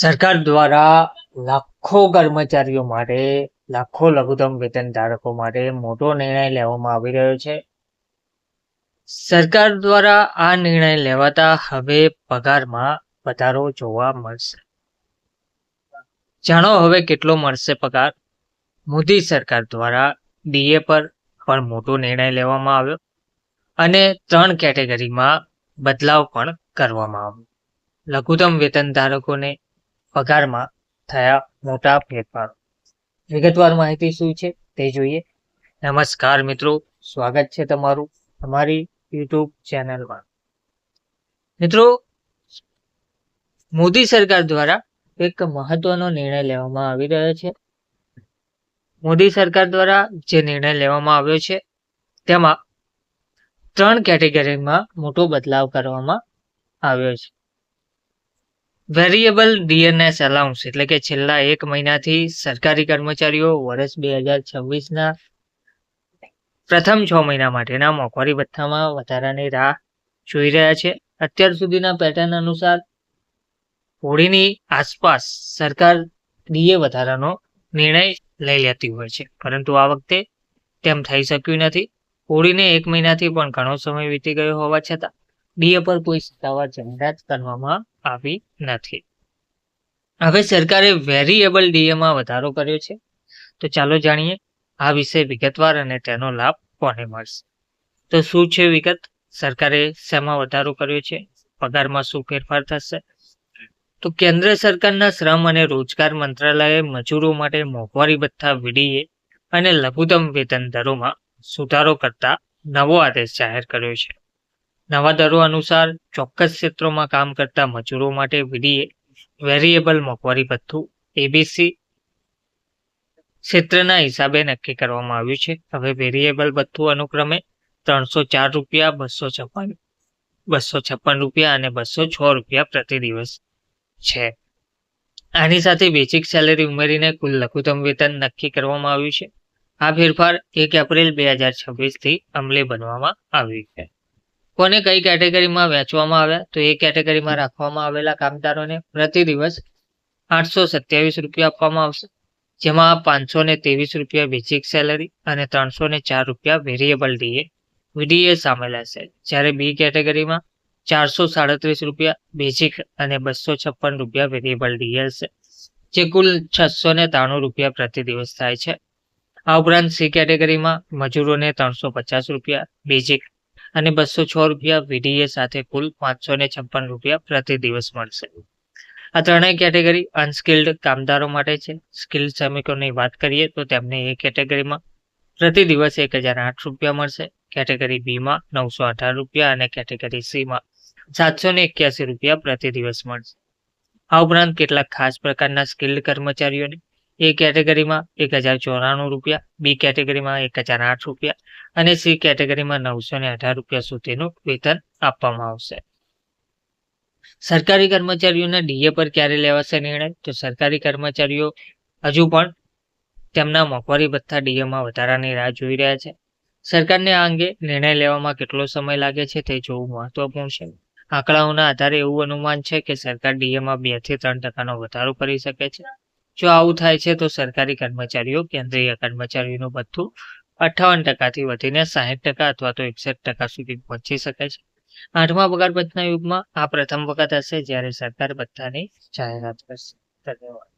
સરકાર દ્વારા લાખો કર્મચારીઓ માટે, લાખો લઘુત્તમ વેતન ધારકો માટે મોટો નિર્ણય લેવામાં આવી રહ્યો છે. સરકાર દ્વારા આ નિર્ણય લેવાતા હવે પગારમાં વધારો જોવા મળશે. જાણો હવે કેટલો મળશે પગાર. મોદી સરકાર દ્વારા ડીએ પર પણ મોટો નિર્ણય લેવામાં આવ્યો અને 3 કેટેગરીમાં બદલાવ પણ કરવામાં આવ્યો. લઘુત્તમ વેતન ધારકોને પગારમાં થયા મોટા ફેરફારો. વિગતવાર માહિતી શું છે તે જોઈએ. નમસ્કાર મિત્રો, સ્વાગત છે તમારું અમારી યુટ્યુબ ચેનલમાં. મિત્રો, મોદી સરકાર દ્વારા એક મહત્વનો નિર્ણય લેવામાં આવી રહ્યો છે. મોદી સરકાર દ્વારા જે નિર્ણય લેવામાં આવ્યો છે તેમાં 3 કેટેગરીમાં મોટો બદલાવ કરવામાં આવ્યો છે. વેરિયેબલ ડીએનએસ અલાઉન્સ એટલે કે છેલ્લા 1 મહિનાથી સરકારી કર્મચારીઓ વર્ષ 2026ના પ્રથમ 6 મહિના માટેના મોંઘવારી ભથ્થામાં વધારાની રાહ જોઈ રહ્યા છે. અત્યાર સુધીના પેટર્ન અનુસાર હોળીની આસપાસ સરકાર ડીએ વધારાનો નિર્ણય લઈ લેતી હોય છે, પરંતુ આ વખતે તેમ થઈ શક્યું નથી. હોળીને 1 મહિનાથી પણ ઘણો સમય વીતી ગયો હોવા છતાં ડીએ પર કોઈ સત્તાવાર જાહેરાત કરવામાં આવી નથી. હવે સરકારે વેરિયેબલ ડીએમાં વધારો કર્યો છે, તો ચાલો જાણીએ આ વિશે વિગતવાર અને તેનો લાભ કોને મળશે. તો શું છે વિગત? સરકારે શેમાં વધારો કર્યો છે, પગારમાં શું ફેરફાર થશે? તો કેન્દ્ર સરકારના શ્રમ અને રોજગાર મંત્રાલયે મજૂરો માટે મોંઘવારી ભથ્થા વીડીએ અને લઘુત્તમ વેતન દરોમાં સુધારો કરતા નવો આદેશ જાહેર કર્યો છે. નવા દરો અનુસાર ચોક્કસ ક્ષેત્રોમાં કામ કરતા મજૂરો માટે વીડીએ વેરિયેબલ મોંઘવારી ભથ્થું એબીસી ક્ષેત્રના હિસાબે નક્કી કરવામાં આવ્યું છે. હવે વેરિયેબલ ભથ્થું અનુક્રમે 304 રૂપિયા, 256 રૂપિયા અને 206 રૂપિયા પ્રતિ દિવસ છે. આની સાથે બેઝિક સેલેરી ઉમેરીને કુલ લઘુત્તમ વેતન નક્કી કરવામાં આવ્યું છે. આ ફેરફાર 1 એપ્રિલ 2026થી અમલી બનવામાં આવ્યું છે. કોને કઈ કેટેગરીમાં વહેંચવામાં આવ્યા? તો એ કેટેગરીમાં રાખવામાં આવેલા કામદારોને પ્રતિ દિવસ 827 રૂપિયા આપવામાં આવશે, જેમાં 523 રૂપિયા બેઝિક સેલરી અને 304 રૂપિયા વેરિયેબલ વીડીએ સામેલ હશે. જ્યારે બી કેટેગરીમાં 437 રૂપિયા બેઝિક અને 256 રૂપિયા વેરિયેબલ ડીએ હશે, જે કુલ 693 રૂપિયા પ્રતિ દિવસ થાય છે. આ ઉપરાંત સી કેટેગરીમાં મજૂરોને 350 રૂપિયા બેઝિક અને 206 રૂપિયા વીડીએ સાથે કુલ 556 રૂપિયા પ્રતિ દિવસ મળશે. આ ત્રણેય કેટેગરી અનસ્કિલ્ડ કામદારો માટે છે. સ્કિલ્ડ શ્રમિકોની વાત કરીએ તો તેમને એ કેટેગરીમાં પ્રતિ દિવસ 1008 રૂપિયા મળશે, કેટેગરી બીમાં 918 રૂપિયા અને કેટેગરી સીમાં 781 રૂપિયા પ્રતિ દિવસ મળશે. આ ઉપરાંત કેટલાક ખાસ પ્રકારના સ્કિલ્ડ કર્મચારીઓને એ કેટેગરીમાં 1094 રૂપિયા, બી કેટેગરીમાં 1008 રૂપિયા અને સી કેટેગરીમાં 918 રૂપિયા સુધીનું વેતન આપવામાં આવશે. સરકારી કર્મચારીઓના ડીએ પર ક્યારે લેવાશે નિર્ણય? તો સરકારી કર્મચારીઓ હજુ પણ તેમના મોંઘવારી ભથ્થા ડીએમાં વધારાની રાહ જોઈ રહ્યા છે. સરકારને આ અંગે નિર્ણય લેવામાં કેટલો સમય લાગે છે તે જોવું મહત્વપૂર્ણ છે. આંકડાઓના આધારે એવું અનુમાન છે કે સરકાર ડીએમાં 2 થી 3% વધારો કરી શકે છે. જો આવું થાય છે તો સરકારી કર્મચારીઓ કેન્દ્રીય કર્મચારીઓનું ભથ્થું 58%થી વધીને 60% અથવા તો 61% સુધી પહોંચી શકે છે. 8મા પગાર પંચના યુગમાં આ પ્રથમ વખત હશે જ્યારે સરકાર ભથ્થાની જાહેરાત કરશે. ધન્યવાદ.